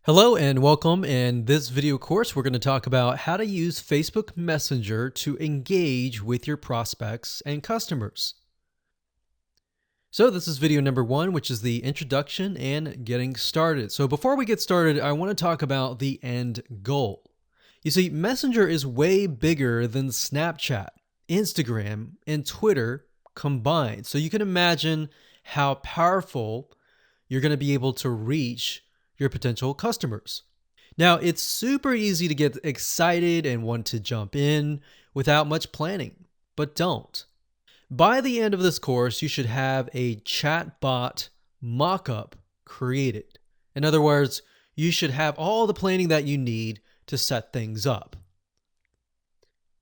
Hello and welcome. In this video course, we're going to talk about how to use Facebook Messenger to engage with your prospects and customers. So this is video number 1, which is the introduction and getting started. So before we get started, I want to talk about the end goal. You see, Messenger is way bigger than Snapchat, Instagram, and Twitter combined. So you can imagine how powerful you're going to be able to reach your potential customers. Now, it's super easy to get excited and want to jump in without much planning, but don't. By the end of this course, you should have a chatbot mockup created. In other words, you should have all the planning that you need to set things up.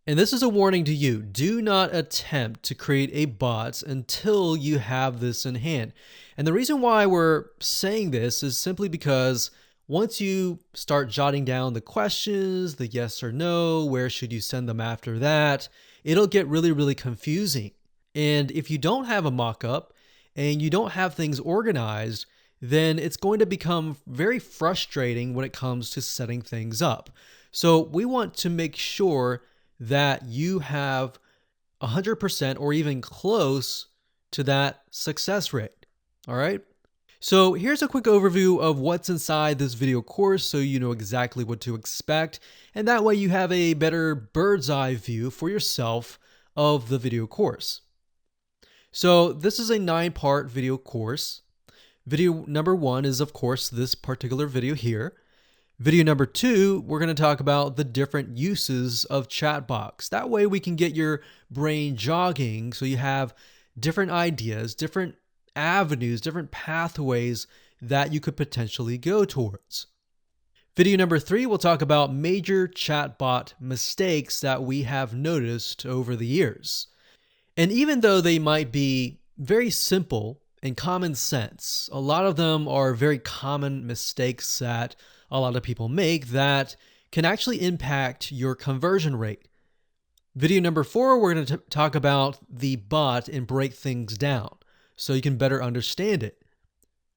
And this is a warning to you. Do not attempt to create a bot until you have this in hand. And the reason why we're saying this is simply because once you start jotting down the questions, the yes or no, where should you send them after that, it'll get really confusing. And if you don't have a mock-up and you don't have things organized, then it's going to become very frustrating when it comes to setting things up. So we want to make sure that you have 100% or even close to that success rate. All right. So here's a quick overview of what's inside this video course so you know exactly what to expect. And that way you have a better bird's eye view for yourself of the video course. So this is a 9-part video course. Video number 1 is, of course, this particular video here. Video number 2, we're going to talk about the different uses of chatbots. That way we can get your brain jogging so you have different ideas, different avenues, different pathways that you could potentially go towards. Video number 3, we'll talk about major chatbot mistakes that we have noticed over the years. And even though they might be very simple and common sense, a lot of them are very common mistakes that a lot of people make that can actually impact your conversion rate. Video number 4, we're going to talk about the bot and break things down so you can better understand it.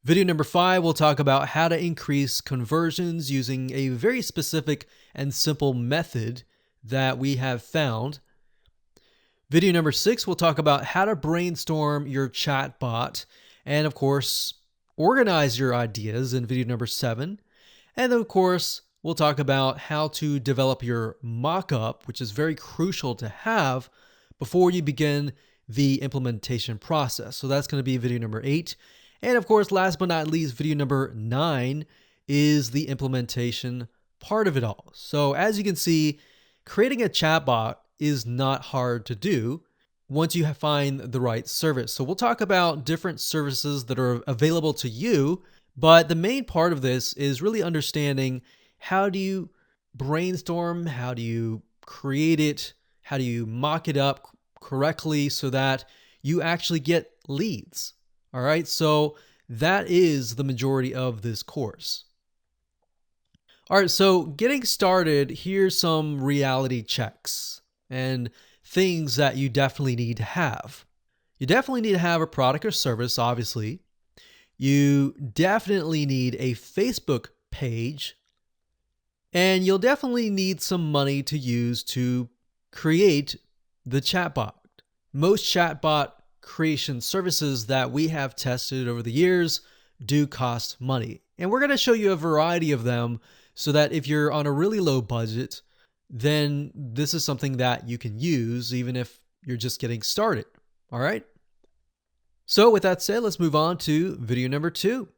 Video number 5, we'll talk about how to increase conversions using a very specific and simple method that we have found. Video number 6, we'll talk about how to brainstorm your chatbot and, of course, organize your ideas in video number 7. And then, of course, we'll talk about how to develop your mock-up, which is very crucial to have before you begin the implementation process. So that's going to be video number 8. And of course, last but not least, video number 9 is the implementation part of it all. So as you can see, creating a chatbot is not hard to do once you find the right service. So we'll talk about different services that are available to you. But the main part of this is really understanding how do you brainstorm, how do you create it, how do you mock it up correctly so that you actually get leads. All right, so that is the majority of this course. All right, so getting started, here's some reality checks and things that you definitely need to have. You definitely need to have a product or service, obviously. You definitely need a Facebook page, and you'll definitely need some money to use to create the chatbot. Most chatbot creation services that we have tested over the years do cost money, and we're going to show you a variety of them so that if you're on a really low budget, then this is something that you can use even if you're just getting started. All right. So with that said, let's move on to video number 2.